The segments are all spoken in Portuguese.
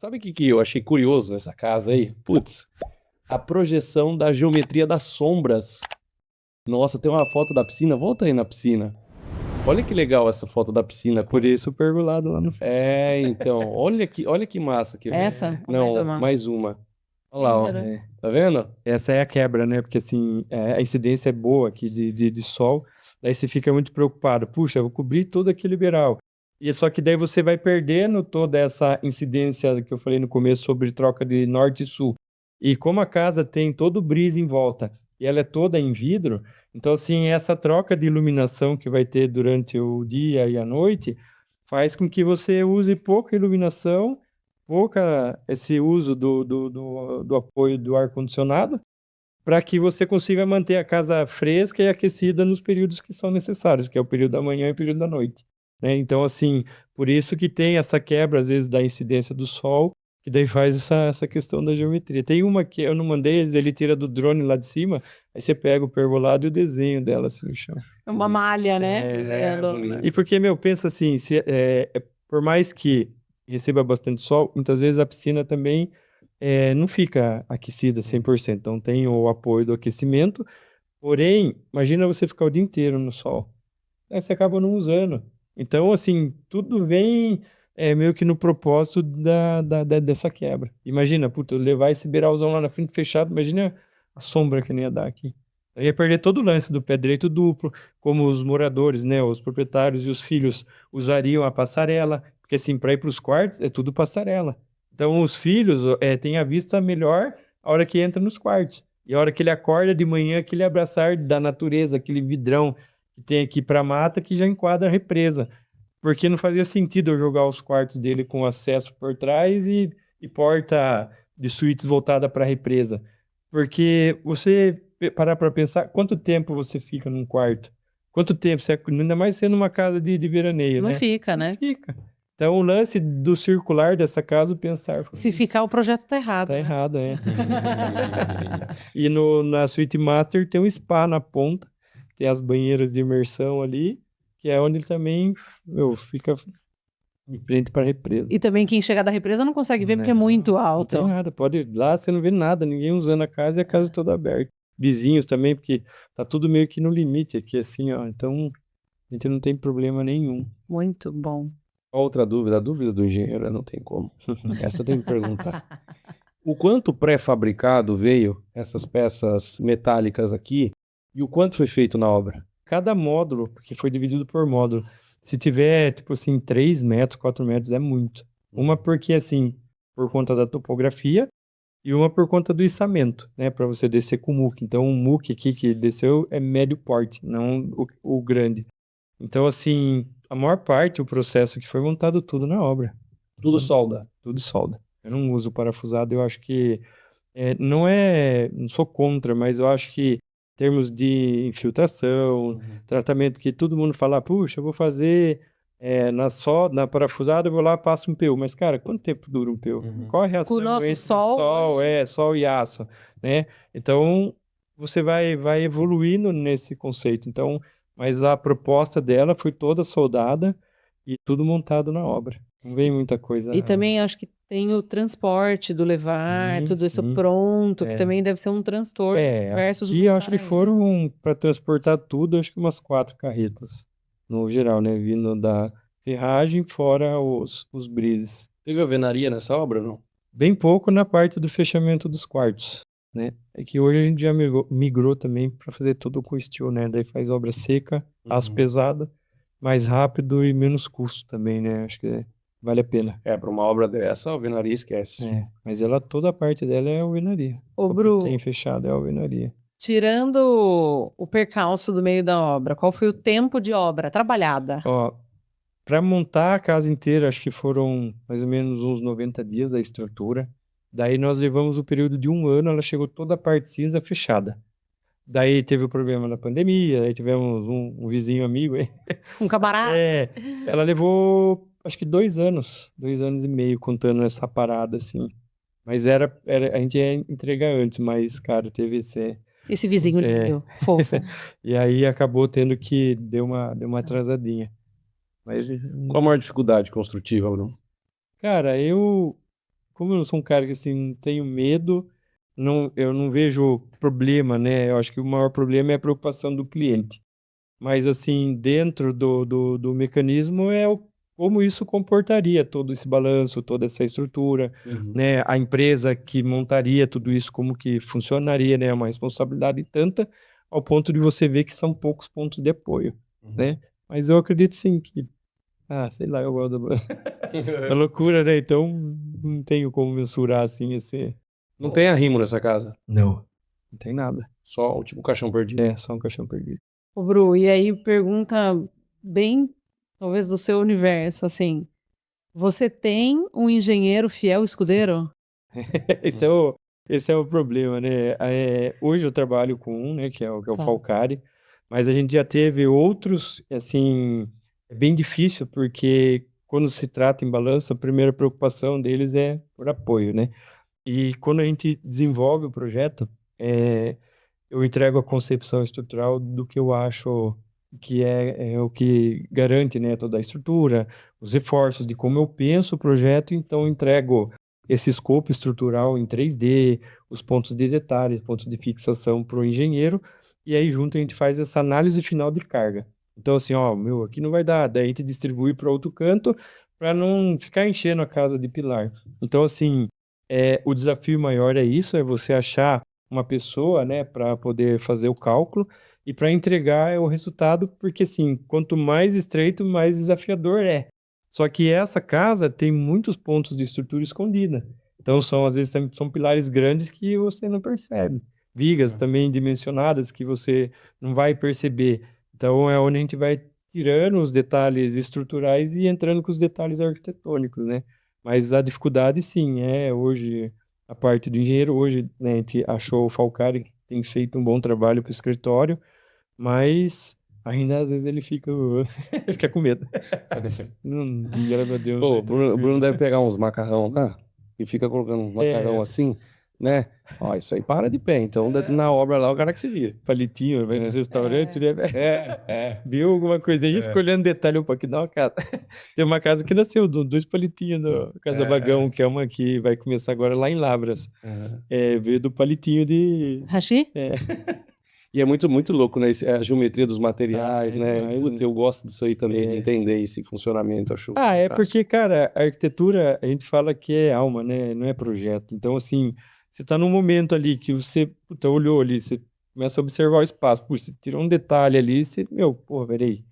Sabe o que eu achei curioso nessa casa aí? Putz, a projeção da geometria das sombras. Nossa, tem uma foto da piscina. Volta aí na piscina. Olha que legal essa foto da piscina. Por isso pergolado lá no... Então, olha que massa que Essa? Ou Não, mais uma? mais uma. Olha lá, ó. Ainda, Tá vendo? Essa é a quebra, né? Porque assim, a incidência é boa aqui de sol, daí você fica muito preocupado. Puxa, eu vou cobrir tudo aqui liberal. E só que daí você vai perdendo toda essa incidência que eu falei no começo sobre troca de norte e sul. E como a casa tem todo o brise em volta e ela é toda em vidro, então assim, essa troca de iluminação que vai ter durante o dia e a noite faz com que você use pouca iluminação, pouca esse uso do apoio do ar-condicionado, para que você consiga manter a casa fresca e aquecida nos períodos que são necessários, que é o período da manhã e o período da noite, né? Então, assim, por isso que tem essa quebra, às vezes, da incidência do sol, que daí faz essa questão da geometria. Tem uma que eu não mandei, ele tira do drone lá de cima, aí você pega o pergolado e o desenho dela, assim, no chão. uma malha, né? E porque, meu, pensa assim, por mais que receba bastante sol, muitas vezes a piscina também não fica aquecida 100%. Então tem o apoio do aquecimento, porém, imagina você ficar o dia inteiro no sol. Aí você acaba não usando. Então, assim, tudo vem meio que no propósito dessa quebra. Imagina, puta, eu levar esse beiralzão lá na frente fechado, imagina a sombra que não ia dar aqui. Eu ia perder todo o lance do pé direito duplo, como os moradores, né, os proprietários e os filhos usariam a passarela, porque assim, para ir para os quartos é tudo passarela. Então, os filhos têm a vista melhor a hora que entra nos quartos. E a hora que ele acorda de manhã, aquele abraçar da natureza, aquele vidrão que tem aqui para mata, que já enquadra a represa. Porque não fazia sentido eu jogar os quartos dele com acesso por trás e porta de suítes voltada para a represa. Porque você parar para pensar, quanto tempo você fica num quarto? Quanto tempo? Ainda mais sendo uma casa de veraneio, Não né? fica, né? Não fica. Então, o lance do circular dessa casa, pensar... Se ficar, o projeto tá errado. Tá né? errado, é. E na Suite Master tem um spa na ponta, tem as banheiras de imersão ali, que é onde ele também fica de frente para a represa. E também quem chegar da represa não consegue ver porque é muito Não alto. tem nada, pode ir lá, você não vê nada, ninguém usando a casa e a casa toda aberta. Vizinhos também, porque tá tudo meio que no limite aqui, assim, ó. Então, a gente não tem problema nenhum. Muito bom. Outra dúvida, a dúvida do engenheiro não tem como. Essa tem que perguntar. O quanto pré-fabricado veio essas peças metálicas aqui e o quanto foi feito na obra? Cada módulo, porque foi dividido por módulo, se tiver, tipo assim, 3 metros, 4 metros, é muito. Uma porque, assim, por conta da topografia e uma por conta do içamento, né, para você descer com o muque. Então, o muque aqui que desceu é médio porte, não o grande. Então, assim, a maior parte, o processo que foi montado tudo na obra. Tudo solda. Tudo solda. Eu não uso parafusado, eu acho que não sou contra, mas eu acho que em termos de infiltração, tratamento, que todo mundo fala, puxa, eu vou fazer na parafusada, eu vou lá, passo um PU. Mas, cara, quanto tempo dura um PU? Qual a reação Com o nosso entre sol, sol e aço, né? Então, você vai evoluindo nesse conceito. Então, mas a proposta dela foi toda soldada e tudo montado na obra. Não vem muita coisa. E também acho que tem o transporte do levar, Sim, tudo isso sim. pronto, que também deve ser um transtorno versus o Aqui eu acho que montar ainda. foram para transportar tudo, acho que umas 4 carretas, no geral, né? Vindo da ferragem, fora os brises. Teve alvenaria nessa obra, não? Bem pouco na parte do fechamento dos quartos, né? É que hoje a gente já migrou também para fazer tudo com steel, né? Daí faz obra seca, aço pesado, mais rápido e menos custo também, né? Acho que vale a pena. Para uma obra dessa, a alvenaria esquece. Mas toda a parte dela é alvenaria. Ô, O que Bru, tem fechado é alvenaria. tirando o percalço do meio da obra, qual foi o tempo de obra trabalhada? Ó, para montar a casa inteira, acho que foram mais ou menos uns 90 dias da estrutura. Daí nós levamos o período de 1 ano, ela chegou toda a parte cinza fechada. Daí teve o problema da pandemia, aí tivemos um vizinho amigo aí. Um camarada? Ela levou, acho que 2 anos e meio contando essa parada, assim. Mas a gente ia entregar antes, mas, cara, teve Esse vizinho lindo, fofo. E aí acabou tendo que deu uma atrasadinha. Mas, Qual a maior dificuldade construtiva, Bruno? cara, eu como eu sou um cara que assim, não tenho medo, eu não vejo problema, né? Eu acho que o maior problema é a preocupação do cliente. Mas assim, dentro do mecanismo como isso comportaria todo esse balanço, toda essa estrutura, Uhum. né? A empresa que montaria tudo isso, como que funcionaria, né? Uma responsabilidade tanta ao ponto de você ver que são poucos pontos de apoio, né? Mas eu acredito sim que, sei lá, eu gosto da loucura, né? Então não tenho como mensurar assim Não tem arrimo nessa casa. Não tem nada. Só o tipo caixão perdido. É só um caixão perdido. Ô, Bru, e aí pergunta bem, talvez do seu universo, assim, você tem um engenheiro fiel escudeiro? Esse é o problema, né? Hoje eu trabalho com um, né, que é o Tá. Falcari, mas a gente já teve outros, assim, é bem difícil, porque quando se trata em balanço, a primeira preocupação deles é por apoio, né? E quando a gente desenvolve o projeto, eu entrego a concepção estrutural do que eu acho que é o que garante, né, toda a estrutura, os reforços de como eu penso o projeto, então eu entrego esse escopo estrutural em 3D, os pontos de detalhe, pontos de fixação para o engenheiro, e aí junto a gente faz essa análise final de carga. Então assim, ó, meu, aqui não vai dar, daí a gente distribui para outro canto para não ficar enchendo a casa de pilar. Então assim, o desafio maior é isso, é você achar uma pessoa, né, para poder fazer o cálculo e para entregar o resultado, porque assim, quanto mais estreito, mais desafiador é. Só que essa casa tem muitos pontos de estrutura escondida. Então às vezes são pilares grandes que você não percebe. Vigas também dimensionadas que você não vai perceber. Então é onde a gente vai tirando os detalhes estruturais e entrando com os detalhes arquitetônicos, né? Mas a dificuldade, sim, hoje a parte do engenheiro. Hoje, né, a gente achou o Falcari que tem feito um bom trabalho para o escritório, mas ainda às vezes ele fica, fica com medo. Não, graças a Deus. Pô, Né, o Bruno deve pegar uns macarrão lá e fica colocando uns macarrão assim, né? Ó, isso aí para de pé. Então, na obra lá, o cara que se vira. Palitinho, vai no restaurante, né? É. Viu alguma coisinha, já fica olhando detalhe um pouquinho. Não, cara. Tem uma casa que nasceu, dois palitinhos no Casa Vagão, que é uma que vai começar agora lá em Lavras. Veio do palitinho de. Hashi? E é muito, muito louco, né? A geometria dos materiais, É né? demais, Putz, né? eu gosto disso aí também, de entender esse funcionamento, acho É fantástico. porque, cara, a arquitetura, a gente fala que é alma, né? Não é projeto. Então, assim, você tá num momento ali que você, puta, olhou ali, você começa a observar o espaço, puxa, você tirou um detalhe ali, você, meu, pô, peraí,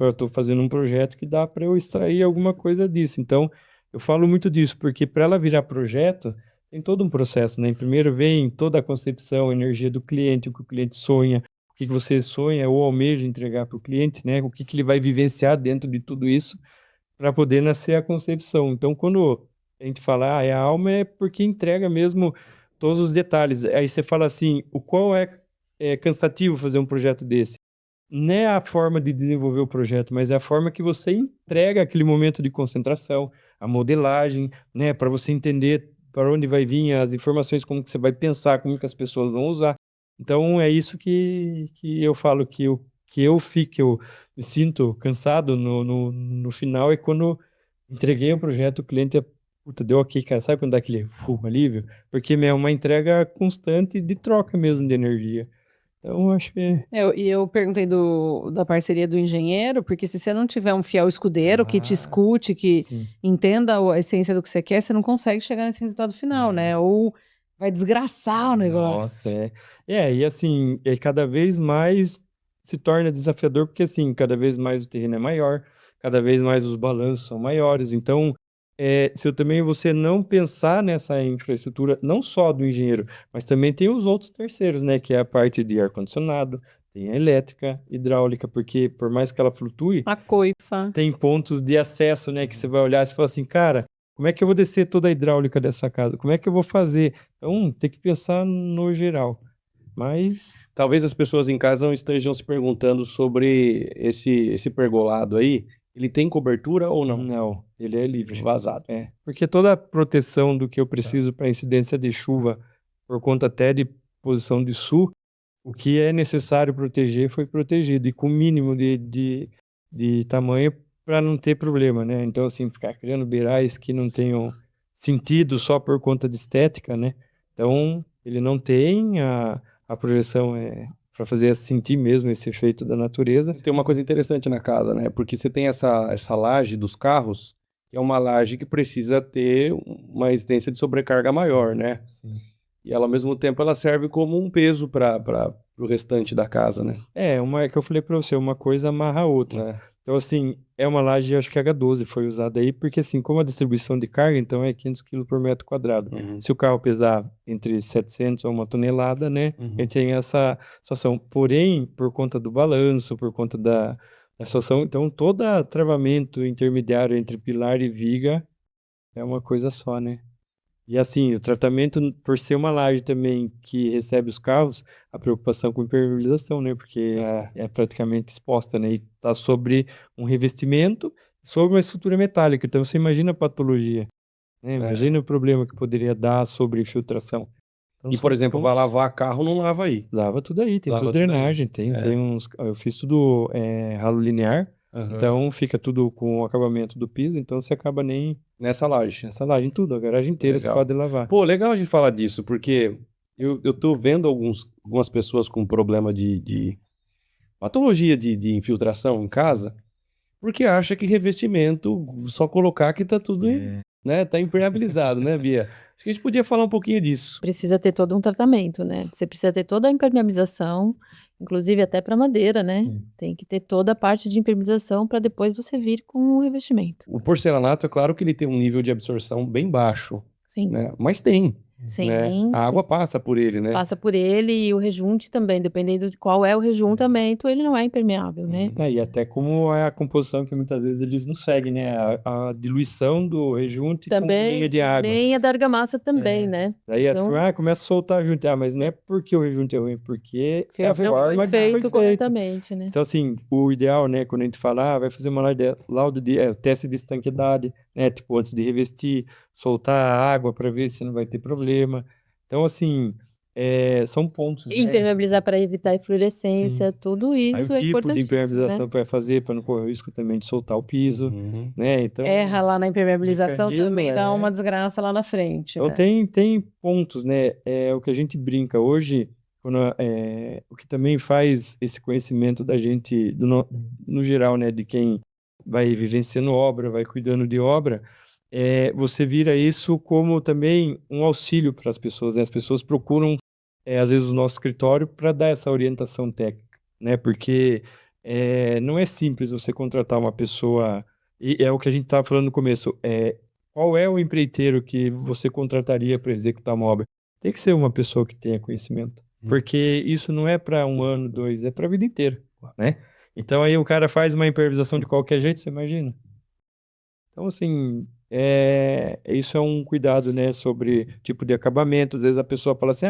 eu tô fazendo um projeto que dá para eu extrair alguma coisa disso. Então, eu falo muito disso, porque para ela virar projeto, tem todo um processo, né? Primeiro vem toda a concepção, a energia do cliente, o que o cliente sonha, o que que você sonha ou almeja entregar para o cliente, né? O que que ele vai vivenciar dentro de tudo isso para poder nascer a concepção. Então, quando a gente fala, é a alma, é porque entrega mesmo todos os detalhes. Aí você fala assim, o qual é cansativo fazer um projeto desse? Não é a forma de desenvolver o projeto, mas é a forma que você entrega aquele momento de concentração, a modelagem, né, para você entender para onde vai vir as informações, como que você vai pensar, como que as pessoas vão usar. Então é isso que eu falo que eu me sinto cansado no final é quando entreguei o projeto, o cliente puta, deu ok, cara, sabe quando dá aquele alívio? Porque é uma entrega constante de troca mesmo de energia. Então, eu acho que Eu perguntei da parceria do engenheiro, porque se você não tiver um fiel escudeiro que te escute, que sim. entenda a essência do que você quer, você não consegue chegar nesse resultado final, né? Ou vai desgraçar o Nossa, negócio. e assim, cada vez mais se torna desafiador, porque assim, cada vez mais o terreno é maior, cada vez mais os balanços são maiores. Então, se eu também você não pensar nessa infraestrutura, não só do engenheiro, mas também tem os outros terceiros, né? Que é a parte de ar-condicionado, tem a elétrica, hidráulica, porque por mais que ela flutue, A coifa. tem pontos de acesso, né? Que você vai olhar e fala assim, cara, como é que eu vou descer toda a hidráulica dessa casa? Como é que eu vou fazer? Então, tem que pensar no geral. Mas, Talvez as pessoas em casa não estejam se perguntando sobre esse pergolado aí. Ele tem cobertura ou não? não, ele é livre. Vazado. Porque toda a proteção do que eu preciso para incidência de chuva, por conta até de posição de sul, o que é necessário proteger foi protegido, e com o mínimo de tamanho para não ter problema, né? Então, assim, ficar criando beirais que não tenham sentido só por conta de estética, né? Então, ele não tem a projeção para fazer sentir mesmo esse efeito da natureza. Tem uma coisa interessante na casa, né? Porque você tem essa laje dos carros, que é uma laje que precisa ter uma resistência de sobrecarga maior, né? Sim. E ela, ao mesmo tempo, ela serve como um peso para o restante da casa, né? É que eu falei para você, uma coisa amarra a outra. É. Então, assim, é uma laje, acho que H12 foi usada aí, porque assim, como a distribuição de carga, então é 500 kg por metro quadrado. Uhum. Se o carro pesar entre 700 a 1 tonelada, né, Uhum. a gente tem essa situação. Porém, por conta do balanço, por conta da situação, então todo travamento intermediário entre pilar e viga é uma coisa só, né? E assim, o tratamento, por ser uma laje também que recebe os carros, a preocupação com impermeabilização, né? Porque é praticamente exposta, né? E tá sobre um revestimento, sobre uma estrutura metálica. Então você imagina a patologia, né? Imagina o problema que poderia dar sobre infiltração. Então, E, são por exemplo, vai pontos- lavar carro, não lava aí. Lava tudo aí, tem Lava tudo tudo aí. drenagem, tem uns. Eu fiz tudo ralo linear, Aham. então fica tudo com o acabamento do piso, então você acaba nem Nessa laje. nessa laje, em tudo, a garagem inteira você Legal. pode lavar. Pô, legal a gente falar disso, porque eu tô vendo algumas pessoas com problema de patologia de infiltração em casa, porque acha que revestimento, só colocar que tá tudo, né, tá impermeabilizado, né, Bia? Acho que a gente podia falar um pouquinho disso. Precisa ter todo um tratamento, né? Você precisa ter toda a impermeabilização, inclusive até para madeira, né? Sim. Tem que ter toda a parte de impermeabilização para depois você vir com o revestimento. O porcelanato, é claro que ele tem um nível de absorção bem baixo, Sim, né? Mas tem, sim, né? sim. A água passa por ele, né? Passa por ele e o rejunte também, dependendo de qual é o rejuntamento, ele não é impermeável, né? E até como é a composição que muitas vezes eles não seguem, né? A diluição do rejunte com Também, linha de água. nem a da argamassa também, né? Daí Então- começa a soltar junto. Mas não é porque o rejunte é ruim, porque é a Não forma foi que feito foi feito. corretamente, né? Então, assim, o ideal, né, quando a gente fala, vai fazer uma laudo de teste de estanqueidade, né, tipo, antes de revestir, soltar a água para ver se não vai ter problema. Então, assim, são pontos, né? Impermeabilizar para evitar efluorescência, Sim. tudo Aí isso o é tipo de importantíssimo, impermeabilização né? para fazer, para não correr o risco também de soltar o piso, Uhum. né? Então, Erra lá na impermeabilização mecanismo, também dá uma desgraça lá na frente, Então né? tem pontos, né? É o que a gente brinca hoje, o que também faz esse conhecimento da gente, no geral, né? De quem vai vivenciando obra, vai cuidando de obra, você vira isso como também um auxílio para as pessoas, né? As pessoas procuram, às vezes, o nosso escritório para dar essa orientação técnica, né? Porque não é simples você contratar uma pessoa, e é o que a gente estava falando no começo, qual é o empreiteiro que você contrataria para executar uma obra? Tem que ser uma pessoa que tenha conhecimento, porque isso não é para 1 ano, 2, é para a vida inteira, né? Então aí o cara faz uma impervisação de qualquer jeito, você imagina? Então, assim, isso é um cuidado, né, sobre tipo de acabamento. Às vezes a pessoa fala assim,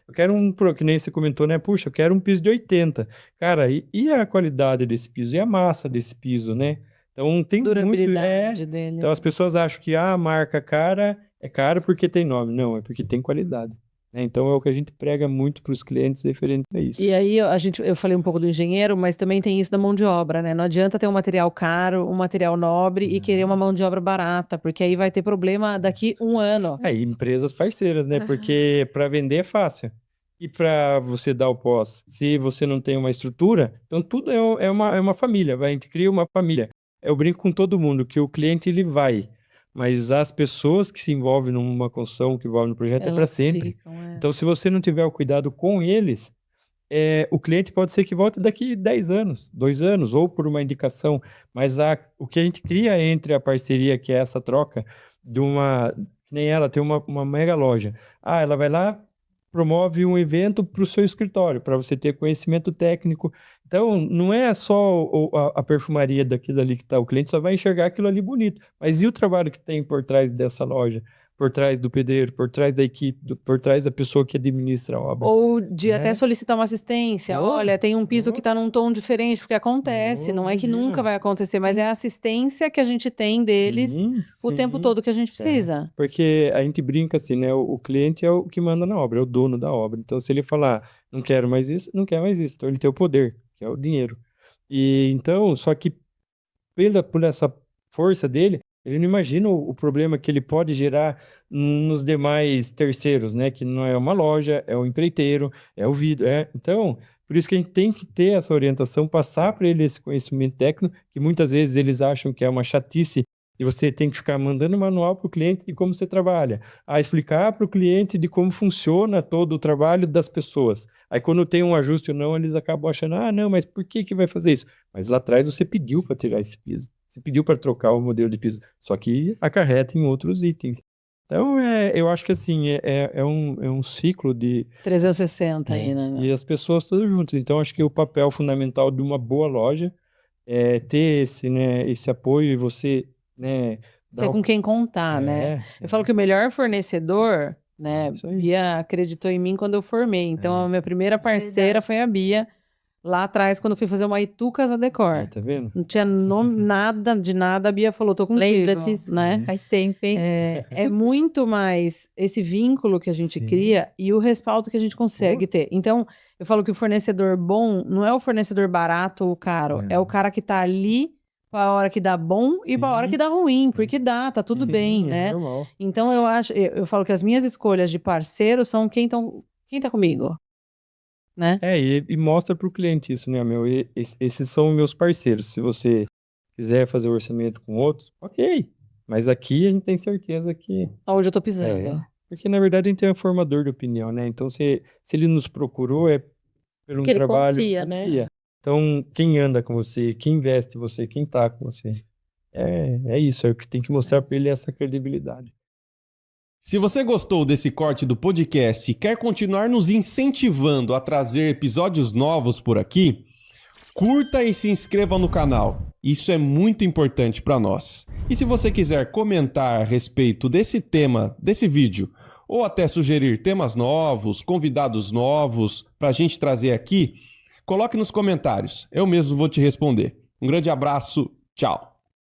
eu quero que nem você comentou, né? Puxa, eu quero um piso de 80. Cara, e a qualidade desse piso? E a massa desse piso, né? Então, tem muito... Durabilidade dele. Então, as pessoas acham que a marca cara é cara porque tem nome. Não, é porque tem qualidade, né? Então, é o que a gente prega muito para os clientes referente a isso. E aí eu falei um pouco do engenheiro, mas também tem isso da mão de obra, né? Não adianta ter um material caro, um material nobre e querer uma mão de obra barata, porque aí vai ter problema daqui 1 ano. E empresas parceiras, né? Porque para vender é fácil. E para você dar o pós, se você não tem uma estrutura, então tudo é uma família, a gente cria uma família. Eu brinco com todo mundo que o cliente ele vai, mas as pessoas que se envolvem numa construção, que envolvem no projeto, é para Elas sempre. ficam, Então, se você não tiver o cuidado com eles, o cliente pode ser que volte daqui 10 anos, 2 anos, ou por uma indicação, mas o que a gente cria entre a parceria, que é essa troca, que nem ela tem uma mega loja. Ela vai lá, promove um evento para o seu escritório, para você ter conhecimento técnico. Então, não é só a perfumaria daquilo ali que está, o cliente só vai enxergar aquilo ali bonito, mas e o trabalho que tem por trás dessa loja? Por trás do pedreiro, por trás da equipe, por trás da pessoa que administra a obra. Ou de até solicitar uma assistência. Boa, Olha, tem um piso que está num tom diferente, porque acontece. Boa, Não é que imagina. nunca vai acontecer, mas é a assistência que a gente tem deles Sim, o tempo sim. todo que a gente precisa. Porque a gente brinca assim, né? O cliente é o que manda na obra, é o dono da obra. Então, se ele falar, não quero mais isso, não quer mais isso. Então, ele tem o poder, que é o dinheiro. E então, só que por essa força dele, Ele não imagina o problema que ele pode gerar nos demais terceiros, né? Que não é uma loja, é o empreiteiro, é o vidro. Então, por isso que a gente tem que ter essa orientação, passar para ele esse conhecimento técnico, que muitas vezes eles acham que é uma chatice e você tem que ficar mandando manual para o cliente de como você trabalha, a explicar para o cliente de como funciona todo o trabalho das pessoas. Aí quando tem um ajuste ou não, eles acabam achando, não, mas por que vai fazer isso? Mas lá atrás você pediu para tirar esse piso, você pediu para trocar o modelo de piso, só que acarreta em outros itens. Então, eu acho que assim, é um ciclo de... 360 aí, né? E as pessoas todas juntas. Então, acho que o papel fundamental de uma boa loja é ter esse apoio e você, né, Ter com quem contar, né? Eu falo que o melhor fornecedor, né? Isso aí. Bia acreditou em mim quando eu formei. Então, a minha primeira parceira foi a Bia, lá atrás, quando eu fui fazer uma Itu Casa Decor. Tá vendo? Não tinha nome, nada de nada. A Bia falou, tô contigo, Lembra disso? né? Faz tempo, hein? É muito mais esse vínculo que a gente Sim. cria e o respaldo que a gente consegue ter. Então, eu falo que o fornecedor bom não é o fornecedor barato ou caro, é o cara que tá ali pra hora que dá bom e pra hora que dá ruim, porque tá tudo Sim, bem, é né? normal. Então, eu falo que as minhas escolhas de parceiro são quem tá comigo, né? E mostra para o cliente isso, né, meu? Esses são meus parceiros. Se você quiser fazer orçamento com outros, ok. Mas aqui a gente tem certeza que... Hoje eu tô pisando. Porque, na verdade, a gente é um formador de opinião, né? Então, se ele nos procurou, é pelo Porque ele trabalho... confia, né? Então, quem anda com você, quem investe em você, quem tá com você. É isso, é o que tem que mostrar para ele essa credibilidade. Se você gostou desse corte do podcast e quer continuar nos incentivando a trazer episódios novos por aqui, curta e se inscreva no canal. Isso é muito importante para nós. E se você quiser comentar a respeito desse tema, desse vídeo, ou até sugerir temas novos, convidados novos para a gente trazer aqui, coloque nos comentários. Eu mesmo vou te responder. Um grande abraço. Tchau.